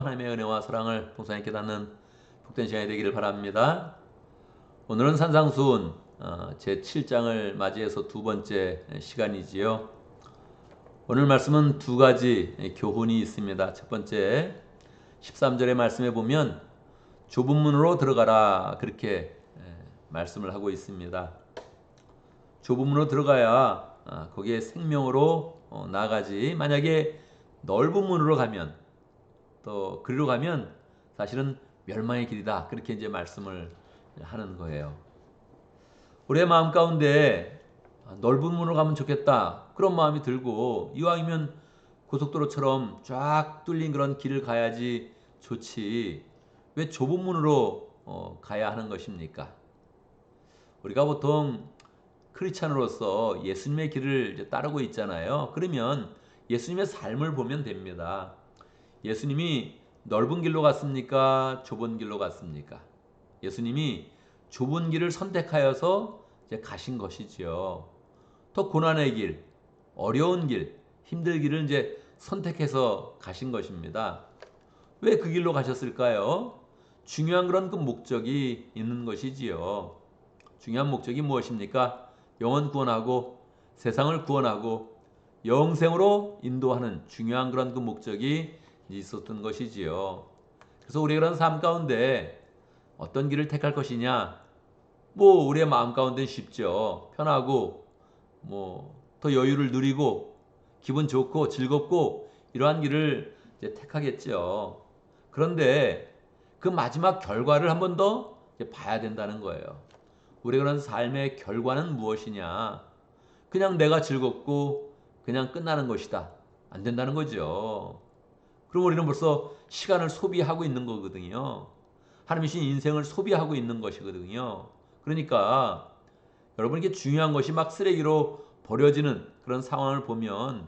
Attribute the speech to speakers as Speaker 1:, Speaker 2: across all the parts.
Speaker 1: 하나님의 은혜와 사랑을 동서에 깨닫는 복된 시간이 되기를 바랍니다. 오늘은 산상수훈 제 7장을 맞이해서 두 번째 시간이지요. 오늘 말씀은 두 가지 교훈이 있습니다. 첫 번째 13절의 말씀에 보면 좁은 문으로 들어가라 그렇게 말씀을 하고 있습니다. 좁은 문으로 들어가야 거기에 생명으로 나아가지, 만약에 넓은 문으로 가면, 또 그리로 가면 사실은 멸망의 길이다 그렇게 이제 말씀을 하는 거예요. 우리의 마음 가운데 넓은 문으로 가면 좋겠다 그런 마음이 들고, 이왕이면 고속도로처럼 쫙 뚫린 그런 길을 가야지 좋지, 왜 좁은 문으로 가야 하는 것입니까? 우리가 보통 크리스찬으로서 예수님의 길을 이제 따르고 있잖아요. 그러면 예수님의 삶을 보면 됩니다. 예수님이 넓은 길로 갔습니까? 좁은 길로 갔습니까? 예수님이 좁은 길을 선택하여서 이제 가신 것이지요. 또 고난의 길, 어려운 길, 힘든 길을 이제 선택해서 가신 것입니다. 왜 그 길로 가셨을까요? 중요한 그런 그 목적이 있는 것이지요. 중요한 목적이 무엇입니까? 영혼 구원하고 세상을 구원하고 영생으로 인도하는 중요한 그런 그 목적이 있었던 것이지요. 그래서 우리가 그런 삶 가운데 어떤 길을 택할 것이냐? 뭐 우리의 마음 가운데 쉽죠. 편하고 뭐 더 여유를 누리고 기분 좋고 즐겁고 이러한 길을 이제 택하겠죠. 그런데 그 마지막 결과를 한 번 더 봐야 된다는 거예요. 우리가 그런 삶의 결과는 무엇이냐? 그냥 내가 즐겁고 그냥 끝나는 것이다. 안 된다는 거죠. 그럼 우리는 벌써 시간을 소비하고 있는 거거든요. 하나님이 주신 인생을 소비하고 있는 것이거든요. 그러니까 여러분, 이게 중요한 것이 막 쓰레기로 버려지는 그런 상황을 보면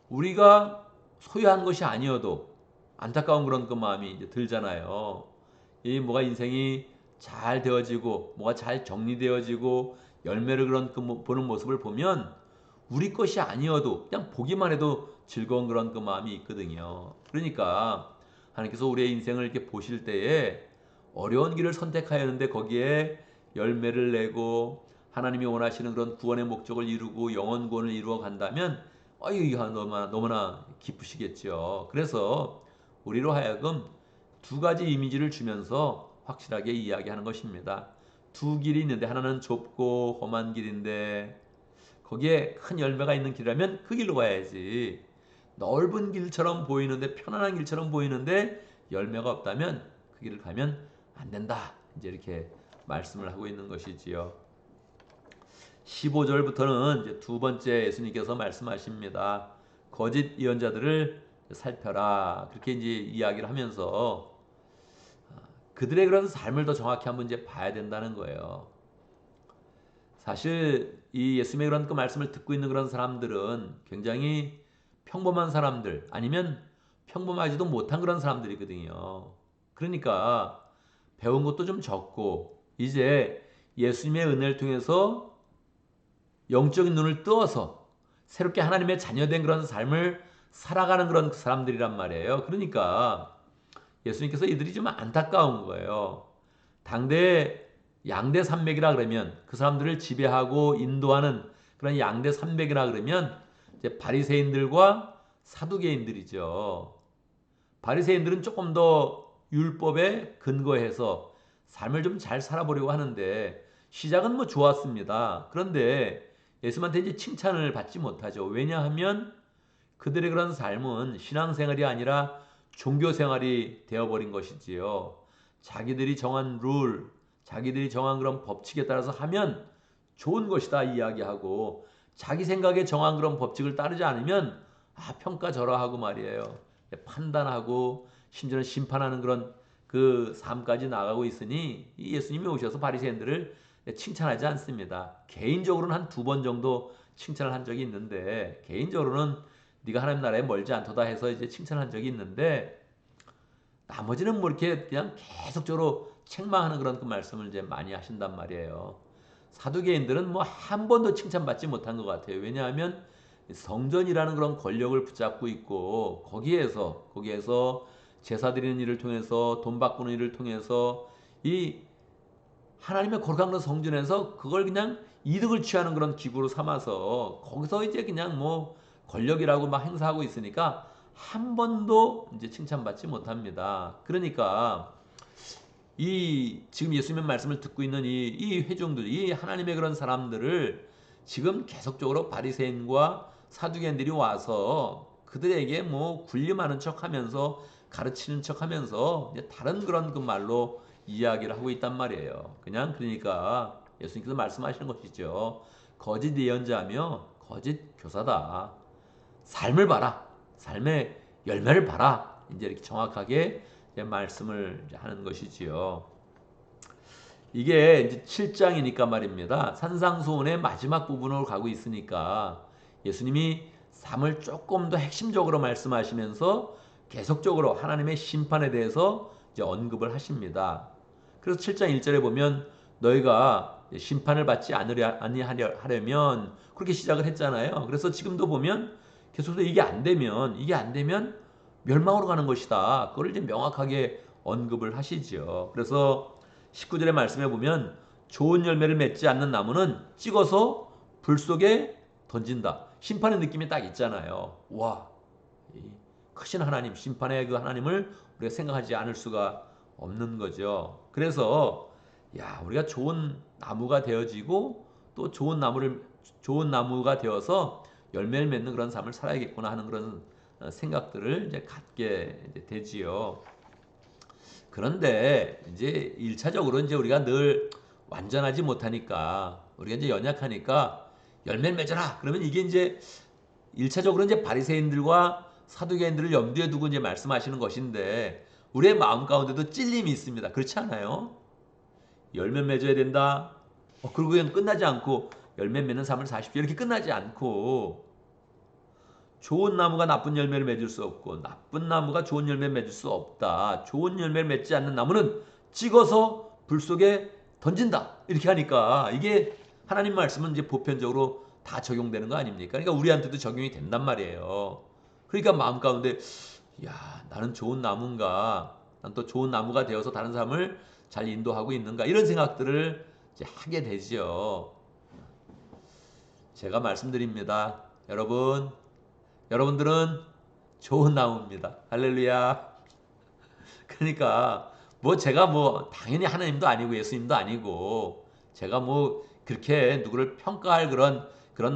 Speaker 1: 우리가 소유한 것이 아니어도 안타까운 그런 그 마음이 이제 들잖아요. 이 뭐가 인생이 잘 되어지고 뭐가 잘 정리되어지고 열매를 그런 그 보는 모습을 보면 우리 것이 아니어도 그냥 보기만 해도 즐거운 그런 그 마음이 있거든요. 그러니까 하나님께서 우리의 인생을 이렇게 보실 때에 어려운 길을 선택하였는데 거기에 열매를 내고 하나님이 원하시는 그런 구원의 목적을 이루고 영원 구원을 이루어 간다면 너무나 기쁘시겠죠. 그래서 우리로 하여금 두 가지 이미지를 주면서 확실하게 이야기하는 것입니다. 두 길이 있는데 하나는 좁고 험한 길인데 거기에 큰 열매가 있는 길이라면 그 길로 가야지, 넓은 길처럼 보이는데 편안한 길처럼 보이는데 열매가 없다면 그 길을 가면 안 된다. 이제 이렇게 말씀을 하고 있는 것이지요. 15절부터는 이제 두 번째 예수님께서 말씀하십니다. 거짓 예언자들을 살펴라. 그렇게 이제 이야기를 하면서 그들의 그런 삶을 더 정확히 한번 이제 봐야 된다는 거예요. 사실 이 예수님의 그런 그 말씀을 듣고 있는 그런 사람들은 굉장히 평범한 사람들, 아니면 평범하지도 못한 그런 사람들이거든요. 그러니까 배운 것도 좀 적고 이제 예수님의 은혜를 통해서 영적인 눈을 뜨어서 새롭게 하나님의 자녀된 그런 삶을 살아가는 그런 사람들이란 말이에요. 그러니까 예수님께서 이들이 좀 안타까운 거예요. 당대 양대 산맥이라 그러면, 그 사람들을 지배하고 인도하는 그런 양대 산맥이라 그러면 이제 바리새인들과 사두개인들이죠. 바리새인들은 조금 더 율법에 근거해서 삶을 좀 잘 살아보려고 하는데 시작은 뭐 좋았습니다. 그런데 예수님한테 이제 칭찬을 받지 못하죠. 왜냐하면 그들의 그런 삶은 신앙생활이 아니라 종교생활이 되어버린 것이지요. 자기들이 정한 룰, 자기들이 정한 그런 법칙에 따라서 하면 좋은 것이다 이야기하고, 자기 생각에 정한 그런 법칙을 따르지 않으면 평가절하하고 말이에요. 판단하고 심지어는 심판하는 그런 그 삶까지 나가고 있으니 이 예수님이 오셔서 바리새인들을 칭찬하지 않습니다. 개인적으로는 한 두 번 정도 칭찬을 한 적이 있는데, 개인적으로는 네가 하나님 나라에 멀지 않도다 해서 이제 칭찬한 적이 있는데, 나머지는 뭐 이렇게 그냥 계속적으로 책망하는 그런 그 말씀을 이제 많이 하신단 말이에요. 사두개인들은 뭐 한 번도 칭찬받지 못한 것 같아요. 왜냐하면 성전이라는 그런 권력을 붙잡고 있고 거기에서 제사 드리는 일을 통해서 돈 바꾸는 일을 통해서 이 하나님의 거룩한 그런 성전에서 그걸 그냥 이득을 취하는 그런 기구로 삼아서 거기서 이제 그냥 뭐 권력이라고 막 행사하고 있으니까 한 번도 이제 칭찬받지 못합니다. 그러니까 이 지금 예수님의 말씀을 듣고 있는 이 회중들, 이 하나님의 그런 사람들을 지금 계속적으로 바리새인과 사두개인들이 와서 그들에게 뭐 군림하는 척하면서 가르치는 척하면서 다른 그런 그 말로 이야기를 하고 있단 말이에요. 그냥 그러니까 예수님께서 말씀하시는 것이죠. 거짓 예언자며 거짓 교사다. 삶을 봐라. 삶의 열매를 봐라. 이제 이렇게 정확하게 이제 말씀을 이제 하는 것이지요. 이게 이제 7장이니까 말입니다. 산상수훈의 마지막 부분으로 가고 있으니까 예수님이 삶을 조금 더 핵심적으로 말씀하시면서 계속적으로 하나님의 심판에 대해서 이제 언급을 하십니다. 그래서 7장 1절에 보면 너희가 심판을 받지 아니하려면 그렇게 시작을 했잖아요. 그래서 지금도 보면 계속해서 이게 안 되면 멸망으로 가는 것이다. 그걸 이제 명확하게 언급을 하시죠. 그래서 19절의 말씀에 보면 좋은 열매를 맺지 않는 나무는 찍어서 불 속에 던진다. 심판의 느낌이 딱 있잖아요. 와, 크신 하나님, 심판의 그 하나님을 우리가 생각하지 않을 수가 없는 거죠. 그래서 우리가 좋은 나무가 되어지고 또 좋은 나무가 되어서 열매를 맺는 그런 삶을 살아야겠구나 하는 그런 생각들을 이제 갖게 되지요. 그런데 이제 1차적으로 이제 우리가 늘 완전하지 못하니까 우리가 이제 연약하니까 열매를 맺어라. 그러면 이게 이제 1차적으로 이제 바리새인들과 사두개인들을 염두에 두고 이제 말씀하시는 것인데 우리의 마음 가운데도 찔림이 있습니다. 그렇지 않아요? 열매 맺어야 된다. 그리고 그냥 끝나지 않고 열매 맺는 삶을 사십시오. 이렇게 끝나지 않고 좋은 나무가 나쁜 열매를 맺을 수 없고 나쁜 나무가 좋은 열매를 맺을 수 없다. 좋은 열매를 맺지 않는 나무는 찍어서 불 속에 던진다. 이렇게 하니까 이게 하나님 말씀은 이제 보편적으로 다 적용되는 거 아닙니까? 그러니까 우리한테도 적용이 된단 말이에요. 그러니까 마음 가운데 나는 좋은 나무인가? 난 또 좋은 나무가 되어서 다른 사람을 잘 인도하고 있는가? 이런 생각들을 이제 하게 되죠. 제가 말씀드립니다. 여러분들은 좋은 나무입니다. 할렐루야. 그러니까 제가 당연히 하나님도 아니고 예수님도 아니고 제가 그렇게 누구를 평가할 그런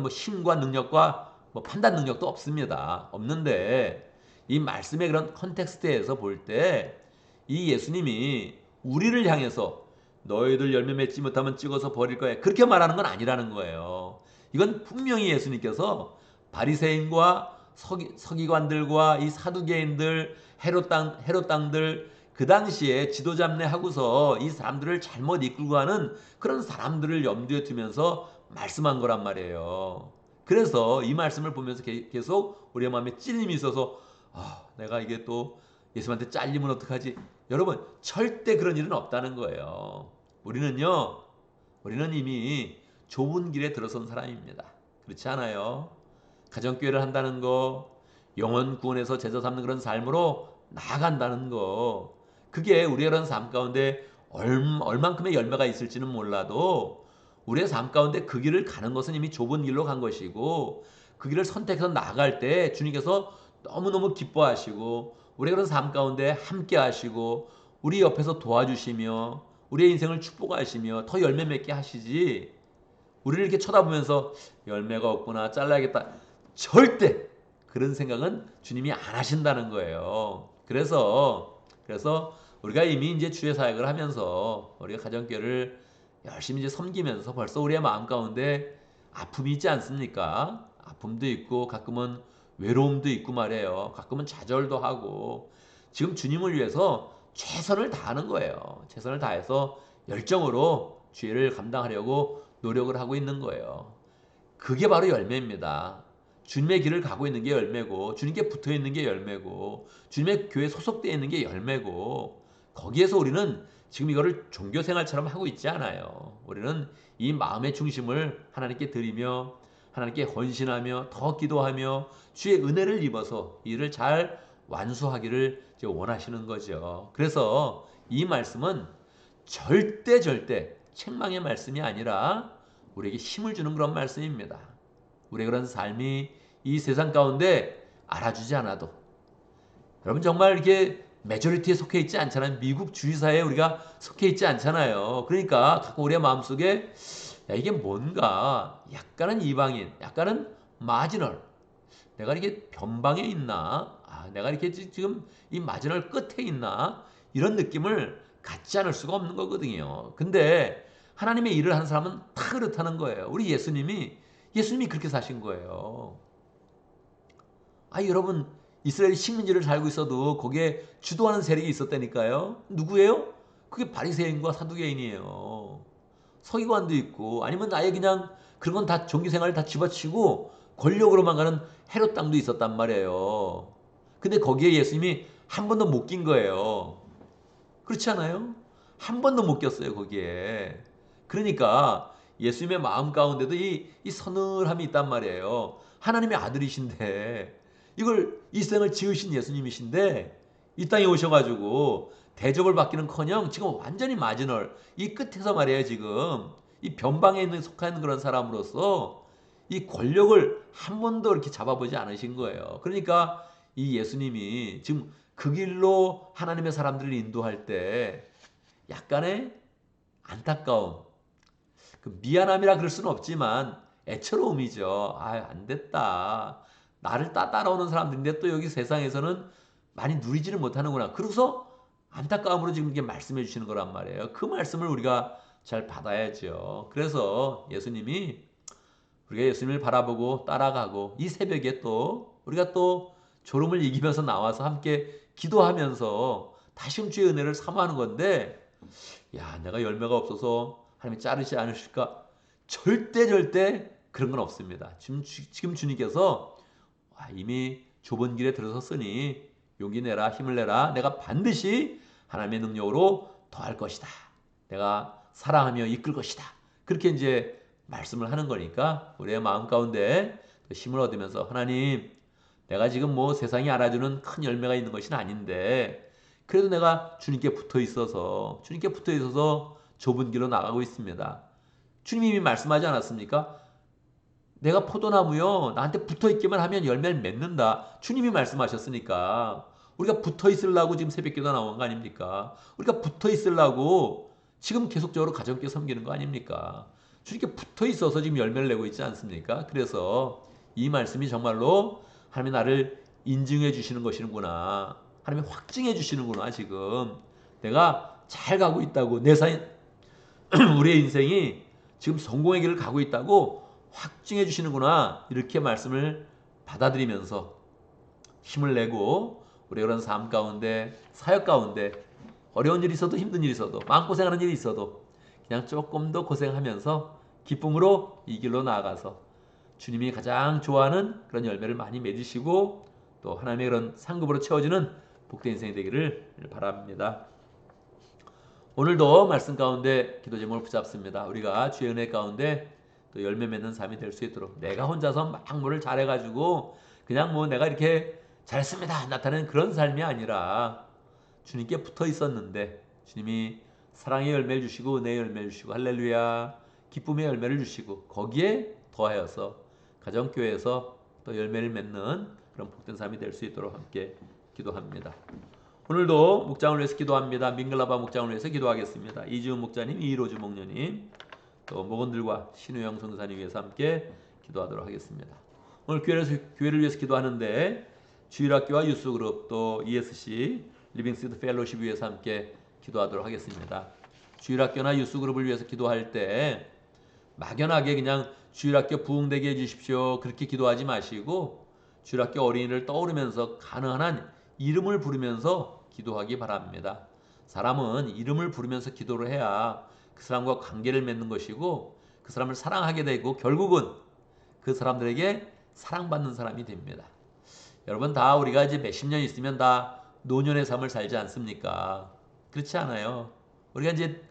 Speaker 1: 힘과 능력과 판단 능력도 없습니다. 없는데 이 말씀의 그런 컨텍스트에서 볼 때 이 예수님이 우리를 향해서 너희들 열매 맺지 못하면 찍어서 버릴 거야. 그렇게 말하는 건 아니라는 거예요. 이건 분명히 예수님께서 바리새인과 서기관들과 이 사두개인들, 헤롯 당들 그 당시에 지도잡내 하고서 이 사람들을 잘못 이끌고 가는 그런 사람들을 염두에 두면서 말씀한 거란 말이에요. 그래서 이 말씀을 보면서 계속 우리의 마음에 찔림이 있어서 내가 이게 또 예수님한테 잘리면 어떡하지? 여러분 절대 그런 일은 없다는 거예요. 우리는 이미 좁은 길에 들어선 사람입니다. 그렇지 않아요? 가정교회를 한다는 거, 영혼 구원에서 제자 삼는 그런 삶으로 나아간다는 거, 그게 우리의 그런 삶 가운데 얼만큼의 열매가 있을지는 몰라도 우리의 삶 가운데 그 길을 가는 것은 이미 좁은 길로 간 것이고 그 길을 선택해서 나아갈 때 주님께서 너무너무 기뻐하시고 우리의 그런 삶 가운데 함께 하시고 우리 옆에서 도와주시며 우리의 인생을 축복하시며 더 열매 맺게 하시지, 우리를 이렇게 쳐다보면서 열매가 없구나 잘라야겠다, 절대 그런 생각은 주님이 안 하신다는 거예요. 그래서 우리가 이미 이제 주의 사역을 하면서 우리가 가정교회를 열심히 이제 섬기면서 벌써 우리의 마음 가운데 아픔이 있지 않습니까? 아픔도 있고 가끔은 외로움도 있고 말이에요. 가끔은 좌절도 하고 지금 주님을 위해서 최선을 다하는 거예요. 최선을 다해서 열정으로 주의를 감당하려고 노력을 하고 있는 거예요. 그게 바로 열매입니다. 주님의 길을 가고 있는 게 열매고 주님께 붙어 있는 게 열매고 주님의 교회에 소속되어 있는 게 열매고, 거기에서 우리는 지금 이거를 종교생활처럼 하고 있지 않아요. 우리는 이 마음의 중심을 하나님께 드리며 하나님께 헌신하며 더 기도하며 주의 은혜를 입어서 이 일을 잘 완수하기를 이제 원하시는 거죠. 그래서 이 말씀은 절대 책망의 말씀이 아니라 우리에게 힘을 주는 그런 말씀입니다. 우리의 그런 삶이 이 세상 가운데 알아주지 않아도, 여러분 정말 이렇게 메조리티에 속해 있지 않잖아요. 미국 주의사에 우리가 속해 있지 않잖아요. 그러니까 가끔 우리의 마음속에 야, 이게 뭔가 약간은 이방인, 약간은 마지널, 내가 이렇게 변방에 있나? 내가 이렇게 지금 이 마지널 끝에 있나? 이런 느낌을 갖지 않을 수가 없는 거거든요. 근데 하나님의 일을 하는 사람은 다 그렇다는 거예요. 우리 예수님이 그렇게 사신 거예요. 여러분, 이스라엘이 식민지를 살고 있어도 거기에 주도하는 세력이 있었다니까요. 누구예요? 그게 바리새인과 사두개인이에요. 서기관도 있고, 아니면 아예 그냥 그런 건 다 종교생활을 다 집어치고 권력으로만 가는 헤롯 땅도 있었단 말이에요. 근데 거기에 예수님이 한 번도 못 낀 거예요. 그렇지 않아요? 한 번도 못 꼈어요, 거기에. 그러니까 예수님의 마음 가운데도 이 서늘함이 있단 말이에요. 하나님의 아들이신데, 이걸 이 생을 지으신 예수님이신데, 이 땅에 오셔가지고 대접을 받기는커녕 지금 완전히 마지널, 이 끝에서 말이에요, 지금. 이 변방에 있는 속한 그런 사람으로서 이 권력을 한 번도 이렇게 잡아보지 않으신 거예요. 그러니까 이 예수님이 지금 그 길로 하나님의 사람들을 인도할 때 약간의 안타까움, 그 미안함이라 그럴 수는 없지만 애처로움이죠. 안 됐다. 나를 따라오는 사람들인데 또 여기 세상에서는 많이 누리지를 못하는구나. 그래서 안타까움으로 지금 이게 말씀해 주시는 거란 말이에요. 그 말씀을 우리가 잘 받아야죠. 그래서 우리가 예수님을 바라보고 따라가고 이 새벽에 또 우리가 또 졸음을 이기면서 나와서 함께 기도하면서 다시 주의 은혜를 사모하는 건데, 내가 열매가 없어서 하나님이 자르지 않으실까? 절대 그런 건 없습니다. 지금 주님께서 이미 좁은 길에 들어섰으니 용기 내라, 힘을 내라. 내가 반드시 하나님의 능력으로 더할 것이다. 내가 사랑하며 이끌 것이다. 그렇게 이제 말씀을 하는 거니까 우리의 마음 가운데 힘을 얻으면서, 하나님, 내가 지금 뭐 세상이 알아주는 큰 열매가 있는 것은 아닌데 그래도 내가 주님께 붙어 있어서 좁은 길로 나가고 있습니다. 주님이 말씀하지 않았습니까? 내가 포도나무요, 나한테 붙어 있기만 하면 열매를 맺는다. 주님이 말씀하셨으니까 우리가 붙어 있으려고 지금 새벽기도 나온 거 아닙니까? 우리가 붙어 있으려고 지금 계속적으로 가정께 섬기는 거 아닙니까? 주님께 붙어 있어서 지금 열매를 내고 있지 않습니까? 그래서 이 말씀이 정말로 하나님이 나를 인증해 주시는 것이구나. 하나님이 확증해 주시는구나. 지금 내가 잘 가고 있다고, 우리의 인생이 지금 성공의 길을 가고 있다고 확증해 주시는구나. 이렇게 말씀을 받아들이면서 힘을 내고 우리의 그런 삶 가운데, 사역 가운데 어려운 일이 있어도 힘든 일이 있어도 마음고생하는 일이 있어도 그냥 조금 더 고생하면서 기쁨으로 이 길로 나아가서 주님이 가장 좋아하는 그런 열매를 많이 맺으시고 또 하나님의 그런 상급으로 채워지는 복된 인생이 되기를 바랍니다. 오늘도 말씀 가운데 기도 제목을 붙잡습니다. 우리가 주의 은혜 가운데 또 열매 맺는 삶이 될 수 있도록, 내가 혼자서 막 뭐를 잘해가지고 그냥 뭐 내가 이렇게 잘했습니다 나타내는 그런 삶이 아니라 주님께 붙어 있었는데 주님이 사랑의 열매를 주시고 은혜의 열매를 주시고 할렐루야 기쁨의 열매를 주시고 거기에 더하여서 가정교회에서 또 열매를 맺는 그런 복된 삶이 될 수 있도록 함께 기도합니다. 오늘도 목장을 위해서 기도합니다. 민글라바 목장을 위해서 기도하겠습니다. 이지훈 목자님, 이로주 목녀님, 또 목원들과 신우영 성사님 위해서 함께 기도하도록 하겠습니다. 오늘 교회를 위해서 기도하는데 주일학교와 유스그룹 또 ESC 리빙시드 펠로십 위해서 함께 기도하도록 하겠습니다. 주일학교나 유스그룹을 위해서 기도할 때 막연하게 그냥 주일학교 부흥되게 해주십시오 그렇게 기도하지 마시고 주일학교 어린이를 떠오르면서 가능한 한 이름을 부르면서 기도하기 바랍니다. 사람은 이름을 부르면서 기도를 해야 그 사람과 관계를 맺는 것이고 그 사람을 사랑하게 되고 결국은 그 사람들에게 사랑받는 사람이 됩니다. 여러분 다 우리가 이제 몇십 년 있으면 다 노년의 삶을 살지 않습니까? 그렇지 않아요. 우리가 이제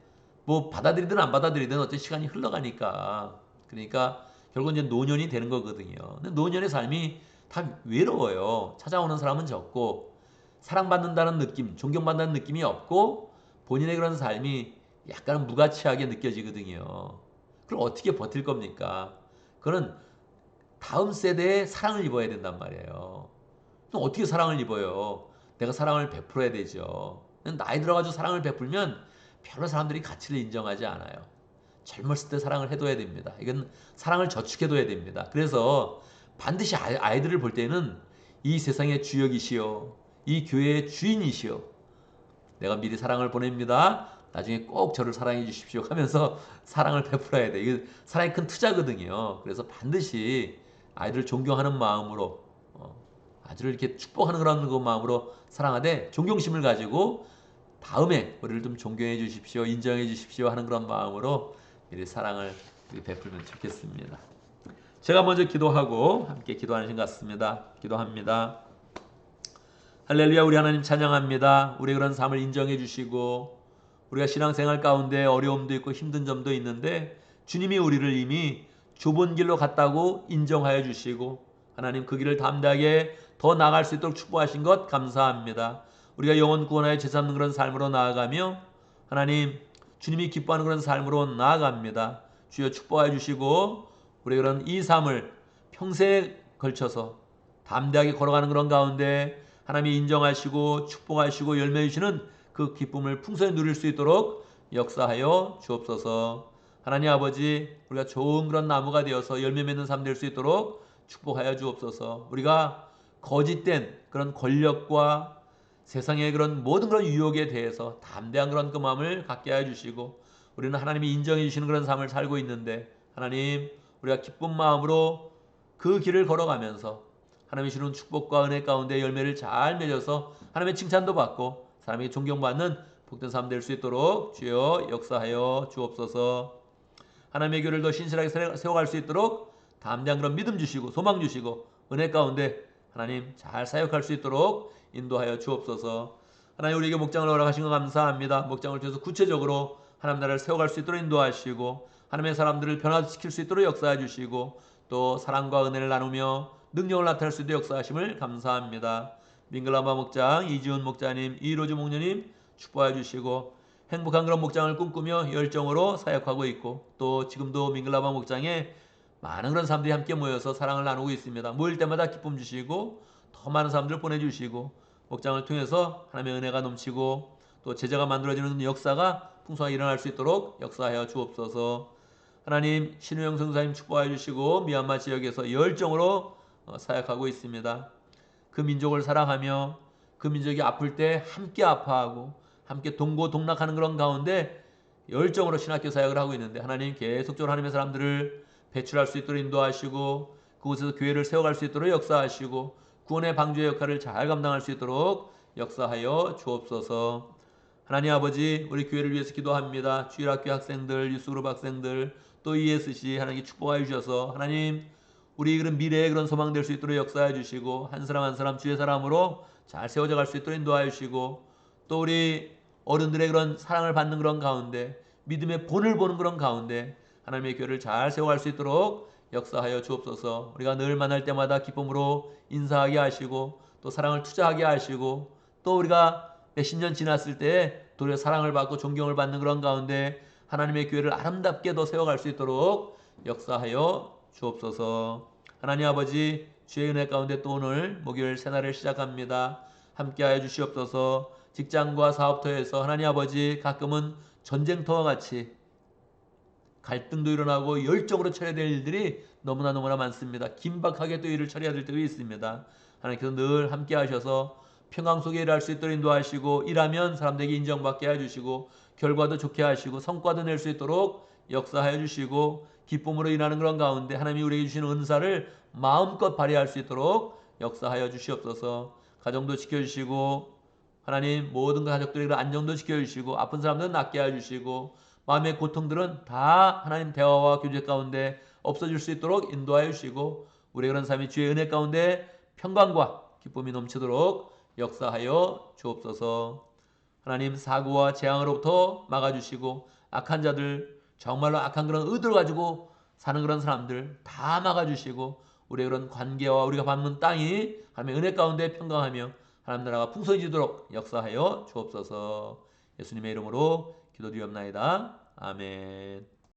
Speaker 1: 뭐 받아들이든 안 받아들이든 어떤 시간이 흘러가니까, 그러니까 결국은 이제 노년이 되는 거거든요. 근데 노년의 삶이 다 외로워요. 찾아오는 사람은 적고 사랑받는다는 느낌, 존경받는다는 느낌이 없고 본인의 그런 삶이 약간 무가치하게 느껴지거든요. 그럼 어떻게 버틸 겁니까? 그거는 다음 세대에 사랑을 입어야 된단 말이에요. 그럼 어떻게 사랑을 입어요? 내가 사랑을 베풀어야 되죠. 나이 들어가지고 사랑을 베풀면 별로 사람들이 가치를 인정하지 않아요. 젊었을 때 사랑을 해둬야 됩니다. 이건 사랑을 저축해둬야 됩니다. 그래서 반드시 아이들을 볼 때는 이 세상의 주역이시여, 이 교회의 주인이시여, 내가 미리 사랑을 보냅니다. 나중에 꼭 저를 사랑해 주십시오 하면서 사랑을 베풀어야 돼. 이게 사랑이 큰 투자거든요. 그래서 반드시 아이들을 존경하는 마음으로, 아이들을 이렇게 축복하는 그런 그 마음으로 사랑하되 존경심을 가지고 다음에 우리를 좀 존경해 주십시오, 인정해 주십시오 하는 그런 마음으로 미리 사랑을 베풀면 좋겠습니다. 제가 먼저 기도하고 함께 기도하는 것 같습니다. 기도합니다. 할렐루야. 우리 하나님 찬양합니다. 우리 그런 삶을 인정해 주시고 우리가 신앙생활 가운데 어려움도 있고 힘든 점도 있는데 주님이 우리를 이미 좁은 길로 갔다고 인정하여 주시고 하나님 그 길을 담대하게 더 나아갈 수 있도록 축복하신 것 감사합니다. 우리가 영혼 구원하여 제삼는 그런 삶으로 나아가며 하나님 주님이 기뻐하는 그런 삶으로 나아갑니다. 주여 축복하여 주시고 우리 그런 이 삶을 평생에 걸쳐서 담대하게 걸어가는 그런 가운데 하나님이 인정하시고 축복하시고 열매 주시는 그 기쁨을 풍성히 누릴 수 있도록 역사하여 주옵소서. 하나님 아버지, 우리가 좋은 그런 나무가 되어서 열매 맺는 삶 될 수 있도록 축복하여 주옵소서. 우리가 거짓된 그런 권력과 세상의 그런 모든 그런 유혹에 대해서 담대한 그런 그 마음을 갖게 하여 주시고 우리는 하나님이 인정해 주시는 그런 삶을 살고 있는데 하나님 우리가 기쁜 마음으로 그 길을 걸어가면서 하나님이 주는 축복과 은혜 가운데 열매를 잘 맺어서 하나님의 칭찬도 받고 사람에게 존경받는 복된 삶 될 수 있도록 주여 역사하여 주옵소서. 하나님의 교회를 더 신실하게 세워갈 수 있도록 담대한 그런 믿음 주시고 소망 주시고 은혜 가운데 하나님 잘 사역할 수 있도록 인도하여 주옵소서. 하나님 우리에게 목장을 허락하신 것 감사합니다. 목장을 통해서 구체적으로 하나님 나라를 세워갈 수 있도록 인도하시고 하나님의 사람들을 변화시킬 수 있도록 역사해 주시고 또 사랑과 은혜를 나누며 능력을 나타낼 수 있도록 역사하심을 감사합니다. 민글라마 목장, 이지훈 목자님, 이로즈 목녀님 축복해 주시고 행복한 그런 목장을 꿈꾸며 열정으로 사역하고 있고 또 지금도 민글라마 목장에 많은 그런 사람들이 함께 모여서 사랑을 나누고 있습니다. 모일 때마다 기쁨 주시고 더 많은 사람들을 보내주시고 목장을 통해서 하나님의 은혜가 넘치고 또 제자가 만들어지는 역사가 풍성하게 일어날 수 있도록 역사하여 주옵소서. 하나님 신우영 성사님 축복하여 주시고 미얀마 지역에서 열정으로 사역하고 있습니다. 그 민족을 사랑하며 그 민족이 아플 때 함께 아파하고 함께 동고동락하는 그런 가운데 열정으로 신학교 사역을 하고 있는데 하나님 계속적으로 하나님의 사람들을 배출할 수 있도록 인도하시고 그곳에서 교회를 세워갈 수 있도록 역사하시고 구원의 방주의 역할을 잘 감당할 수 있도록 역사하여 주옵소서. 하나님 아버지 우리 교회를 위해서 기도합니다. 주일학교 학생들, 유스그룹 학생들 또 ESC 하나님께 축복하여 주셔서 하나님 우리 그런 미래의 그런 소망 될 수 있도록 역사해 주시고 한 사람 한 사람 주의 사람으로 잘 세워져 갈 수 있도록 인도하여 주시고 또 우리 어른들의 그런 사랑을 받는 그런 가운데 믿음의 본을 보는 그런 가운데 하나님의 교회를 잘 세워갈 수 있도록 역사하여 주옵소서. 우리가 늘 만날 때마다 기쁨으로 인사하게 하시고 또 사랑을 투자하게 하시고 또 우리가 몇십 년 지났을 때 도리어 사랑을 받고 존경을 받는 그런 가운데 하나님의 교회를 아름답게 더 세워갈 수 있도록 역사하여 주옵소서. 하나님 아버지 주의 은혜 가운데 또 오늘 목요일 새날을 시작합니다. 함께하여 주시옵소서. 직장과 사업터에서 하나님 아버지 가끔은 전쟁터와 같이 갈등도 일어나고 열정으로 처리해야 될 일들이 너무나 많습니다. 긴박하게 또 일을 처리해야 될 때가 있습니다. 하나님께서 늘 함께 하셔서 평강 속에 일할 수 있도록 인도하시고 일하면 사람들에게 인정받게 해주시고 결과도 좋게 하시고 성과도 낼 수 있도록 역사하여 주시고 기쁨으로 일하는 그런 가운데 하나님이 우리에게 주시는 은사를 마음껏 발휘할 수 있도록 역사하여 주시옵소서. 가정도 지켜주시고 하나님 모든 가족들의 안정도 지켜주시고 아픈 사람들은 낫게 해주시고 마음의 고통들은 다 하나님 대화와 교제 가운데 없어질 수 있도록 인도하여 주시고 우리의 그런 삶이 주의 은혜 가운데 평강과 기쁨이 넘치도록 역사하여 주옵소서. 하나님 사고와 재앙으로부터 막아주시고 악한 자들 정말로 악한 그런 의도를 가지고 사는 그런 사람들 다 막아주시고 우리의 그런 관계와 우리가 받는 땅이 하나님의 은혜 가운데 평강하며 하나님 나라가 풍성해지도록 역사하여 주옵소서. 예수님의 이름으로 기도드리옵나이다. 아멘.